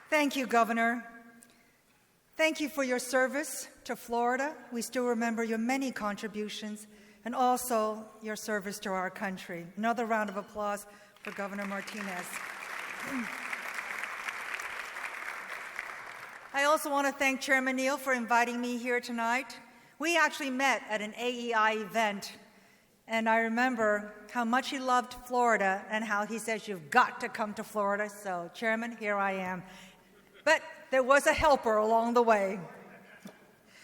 Thank you, Governor. Thank you for your service to Florida. We still remember your many contributions and also your service to our country. Another round of applause for Governor Martinez. I also want to thank Chairman Neal for inviting me here tonight. We actually met at an AEI event, and I remember how much he loved Florida and how he says, you've got to come to Florida. So, Chairman, here I am. But there was a helper along the way.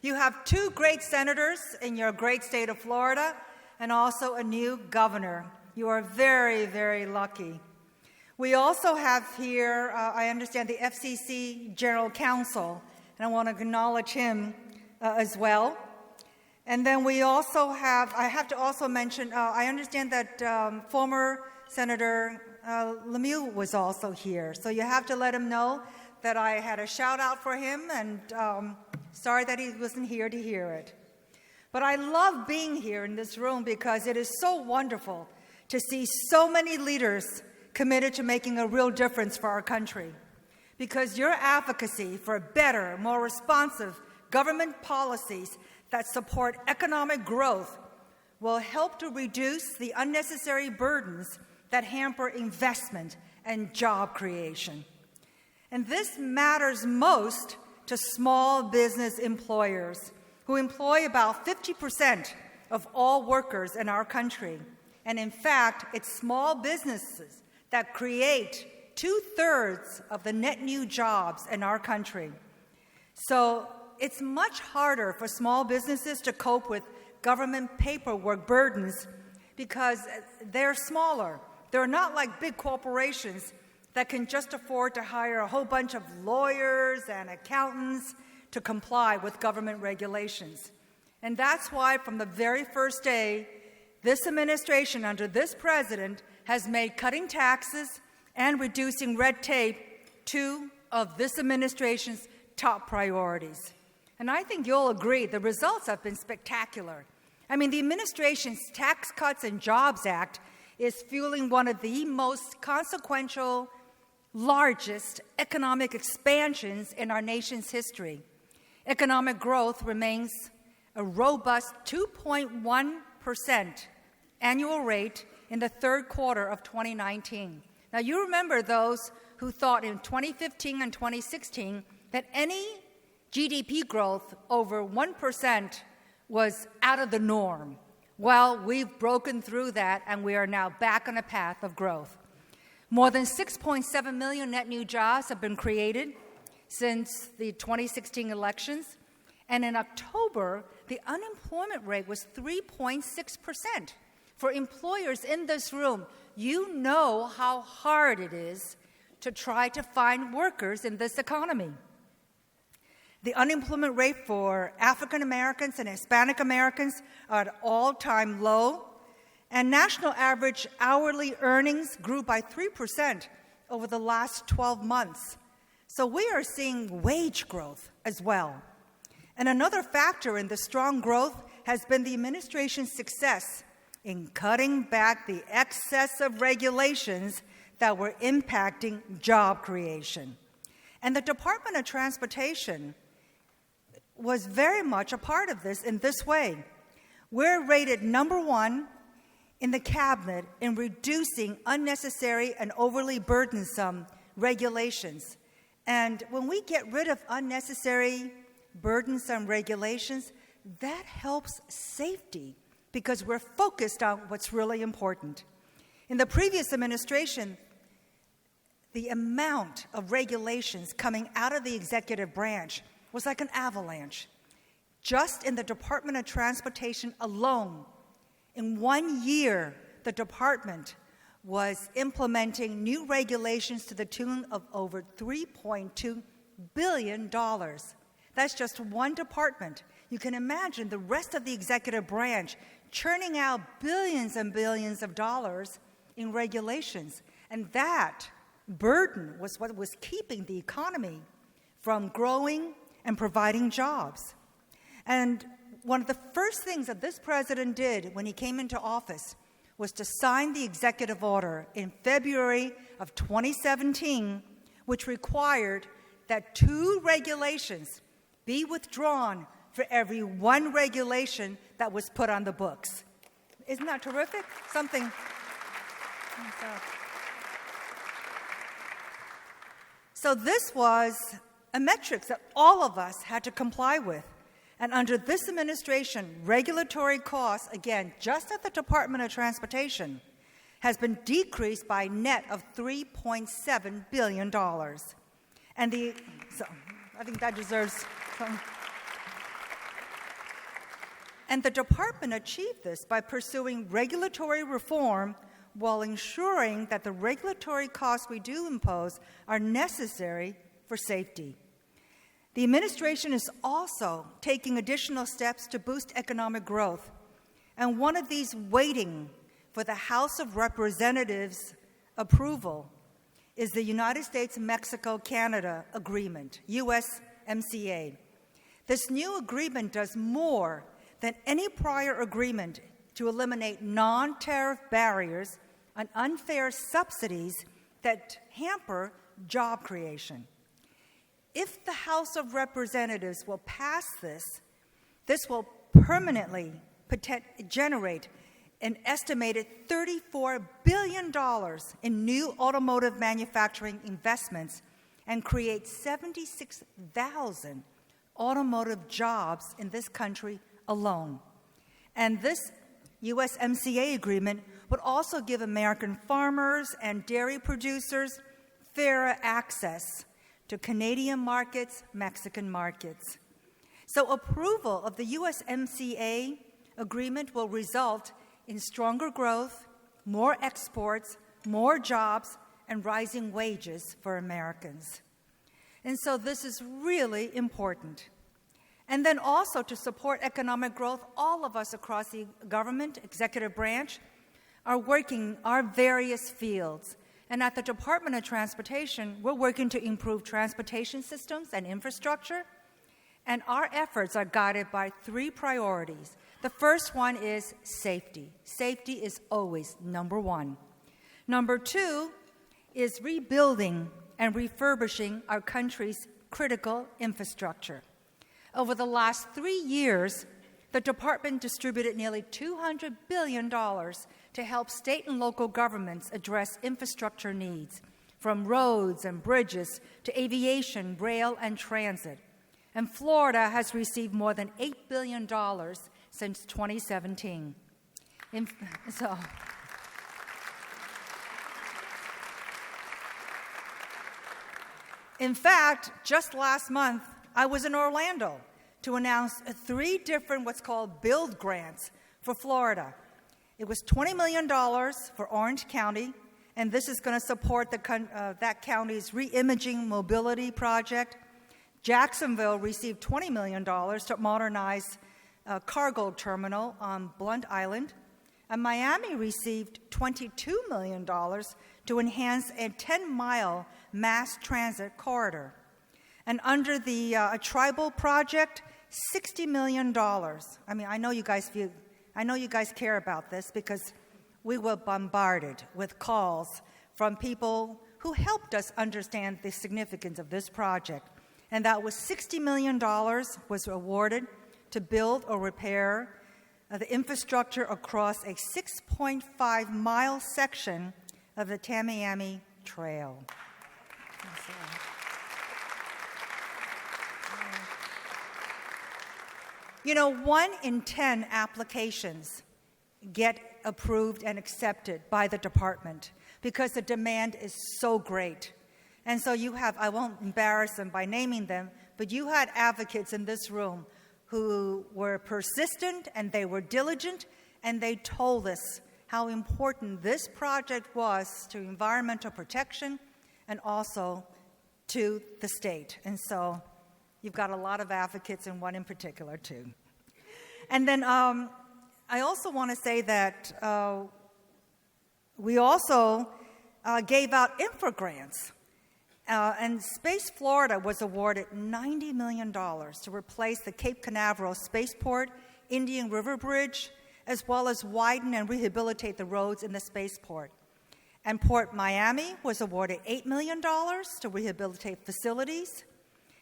You have two great senators in your great state of Florida and also a new governor. You are very, very lucky. We also have here, I understand, the FCC General Counsel, and I want to acknowledge him as well. And then we also have, I have to also mention, I understand that former Senator Lemieux was also here. So you have to let him know that I had a shout out for him, and sorry that he wasn't here to hear it. But I love being here in this room because it is so wonderful to see so many leaders committed to making a real difference for our country. Because your advocacy for better, more responsive government policies that support economic growth will help to reduce the unnecessary burdens that hamper investment and job creation. And this matters most to small business employers who employ about 50% of all workers in our country. And in fact, it's small businesses that create 2/3 of the net new jobs in our country. So it's much harder for small businesses to cope with government paperwork burdens because they're smaller. They're not like big corporations that can just afford to hire a whole bunch of lawyers and accountants to comply with government regulations. And that's why from the very first day, this administration under this president has made cutting taxes and reducing red tape two of this administration's top priorities. And I think you'll agree the results have been spectacular. I mean, the administration's Tax Cuts and Jobs Act is fueling one of the most consequential, largest economic expansions in our nation's history. Economic growth remains a robust 2.1% annual rate in the third quarter of 2019. Now, you remember those who thought in 2015 and 2016 that any GDP growth over 1% was out of the norm. Well, we've broken through that, and we are now back on a path of growth. More than 6.7 million net new jobs have been created since the 2016 elections, and in October, the unemployment rate was 3.6%. For employers in this room, you know how hard it is to try to find workers in this economy. The unemployment rate for African Americans and Hispanic Americans are at all-time low, and national average hourly earnings grew by 3% over the last 12 months. So we are seeing wage growth as well. And another factor in the strong growth has been the administration's success in cutting back the excessive regulations that were impacting job creation. And the Department of Transportation was very much a part of this in this way. We're rated number 1 in the cabinet in reducing unnecessary and overly burdensome regulations. And when we get rid of unnecessary, burdensome regulations, that helps safety because we're focused on what's really important. In the previous administration, the amount of regulations coming out of the executive branch was like an avalanche. Just in the Department of Transportation alone, in 1 year, the department was implementing new regulations to the tune of over $3.2 billion. That's just one department. You can imagine the rest of the executive branch churning out billions and billions of dollars in regulations. And that burden was what was keeping the economy from growing and providing jobs. And one of the first things that this president did when he came into office was to sign the executive order in February of 2017, which required that 2 regulations be withdrawn for every 1 regulation that was put on the books. Isn't that terrific? Something. So this was a metric that all of us had to comply with. And under this administration, regulatory costs, again, just at the Department of Transportation, has been decreased by a net of $3.7 billion. And I think that deserves some. And the department achieved this by pursuing regulatory reform while ensuring that the regulatory costs we do impose are necessary for safety. The administration is also taking additional steps to boost economic growth, and one of these waiting for the House of Representatives' approval is the United States-Mexico-Canada Agreement, USMCA. This new agreement does more than any prior agreement to eliminate non-tariff barriers and unfair subsidies that hamper job creation. If the House of Representatives will pass this, this will permanently generate an estimated $34 billion in new automotive manufacturing investments and create 76,000 automotive jobs in this country alone. And this USMCA agreement would also give American farmers and dairy producers fairer access to Canadian markets, Mexican markets. So approval of the USMCA agreement will result in stronger growth, more exports, more jobs, and rising wages for Americans. And so this is really important. And then also to support economic growth, all of us across the government, executive branch, are working our various fields. And at the Department of Transportation, we're working to improve transportation systems and infrastructure. And our efforts are guided by 3 priorities. The first one is safety. Safety is always number 1. Number 2 is rebuilding and refurbishing our country's critical infrastructure. Over the last 3 years, the department distributed nearly $200 billion to help state and local governments address infrastructure needs, from roads and bridges to aviation, rail, and transit. And Florida has received more than $8 billion since 2017. In fact, just last month, I was in Orlando to announce 3 different what's called build grants for Florida. It was $20 million for Orange County, and this is going to support that county's re-imaging mobility project. Jacksonville received $20 million to modernize a cargo terminal on Blunt Island. And Miami received $22 million to enhance a 10-mile mass transit corridor. And under the tribal project, $60 million. I mean, I know you guys care about this because we were bombarded with calls from people who helped us understand the significance of this project. And that was $60 million was awarded to build or repair the infrastructure across a 6.5-mile section of the Tamiami Trail. You know, 1 in 10 applications get approved and accepted by the department because the demand is so great. And so you have, I won't embarrass them by naming them, but you had advocates in this room who were persistent and they were diligent, and they told us how important this project was to environmental protection and also to the state. And so you've got a lot of advocates, and one in particular, too. And then I also want to say that we also gave out infra grants. And Space Florida was awarded $90 million to replace the Cape Canaveral Spaceport, Indian River Bridge, as well as widen and rehabilitate the roads in the spaceport. And Port Miami was awarded $8 million to rehabilitate facilities.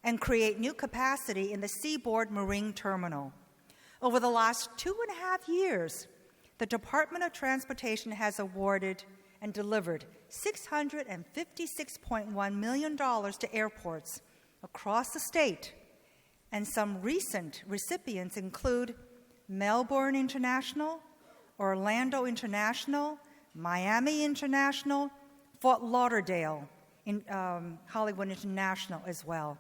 and create new capacity in the Seaboard Marine Terminal. Over the last 2.5 years, the Department of Transportation has awarded and delivered $656.1 million to airports across the state, and some recent recipients include Melbourne International, Orlando International, Miami International, Fort Lauderdale, Hollywood International as well.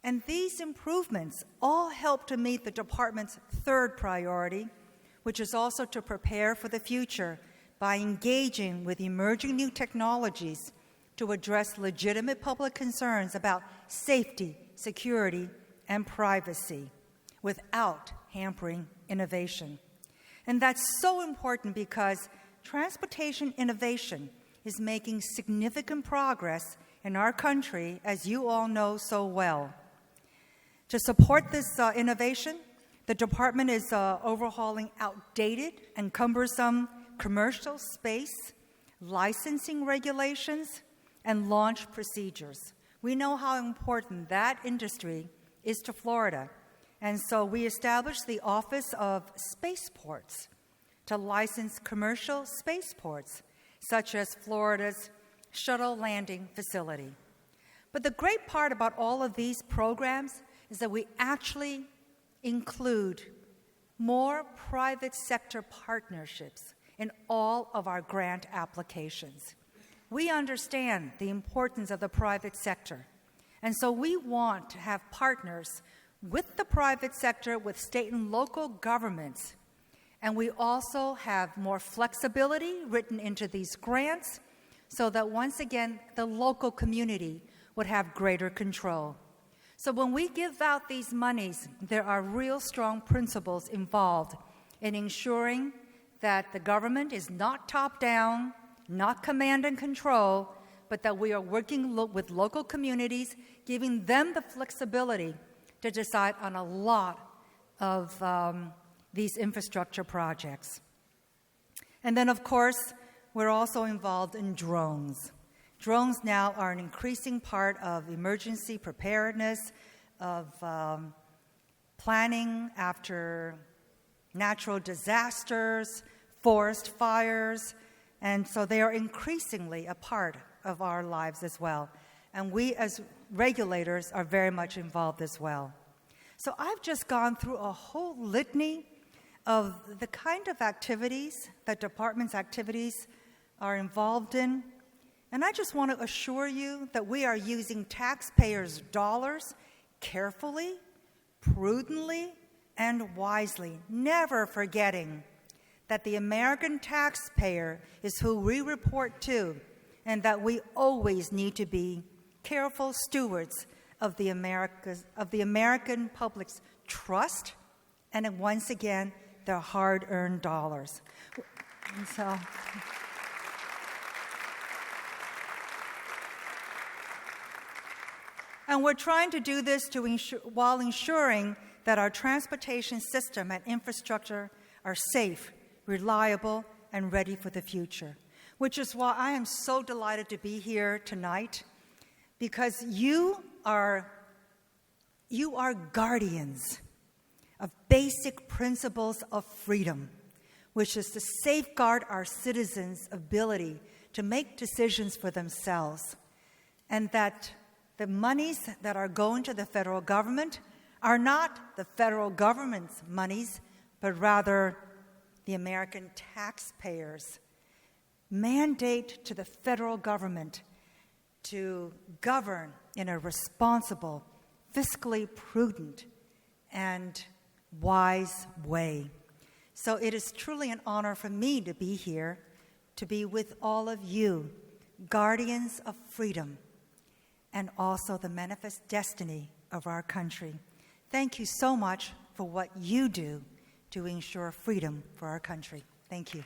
And these improvements all help to meet the department's third priority, which is also to prepare for the future by engaging with emerging new technologies to address legitimate public concerns about safety, security, and privacy without hampering innovation. And that's so important because transportation innovation is making significant progress in our country, as you all know so well. To support this innovation, the department is overhauling outdated and cumbersome commercial space, licensing regulations, and launch procedures. We know how important that industry is to Florida, and so we established the Office of Spaceports to license commercial spaceports, such as Florida's shuttle landing facility. But the great part about all of these programs is that we actually include more private sector partnerships in all of our grant applications. We understand the importance of the private sector, and so we want to have partners with the private sector, with state and local governments, and we also have more flexibility written into these grants so that, once again, the local community would have greater control. So when we give out these monies, there are real strong principles involved in ensuring that the government is not top-down, not command and control, but that we are working with local communities, giving them the flexibility to decide on a lot of these infrastructure projects. And then, of course, we're also involved in drones. Drones now are an increasing part of emergency preparedness, of planning after natural disasters, forest fires, and so they are increasingly a part of our lives as well. And we as regulators are very much involved as well. So I've just gone through a whole litany of the kind of activities that department's activities are involved in. And I just want to assure you that we are using taxpayers' dollars carefully, prudently, and wisely, never forgetting that the American taxpayer is who we report to, and that we always need to be careful stewards of the American public's trust, and once again, their hard-earned dollars. And so, and we're trying to do this while ensuring that our transportation system and infrastructure are safe, reliable, and ready for the future, which is why I am so delighted to be here tonight, because you are guardians of basic principles of freedom, which is to safeguard our citizens' ability to make decisions for themselves, and that the monies that are going to the federal government are not the federal government's monies, but rather the American taxpayers' mandate to the federal government to govern in a responsible, fiscally prudent, and wise way. So it is truly an honor for me to be here, to be with all of you, guardians of freedom, and also the manifest destiny of our country. Thank you so much for what you do to ensure freedom for our country. Thank you.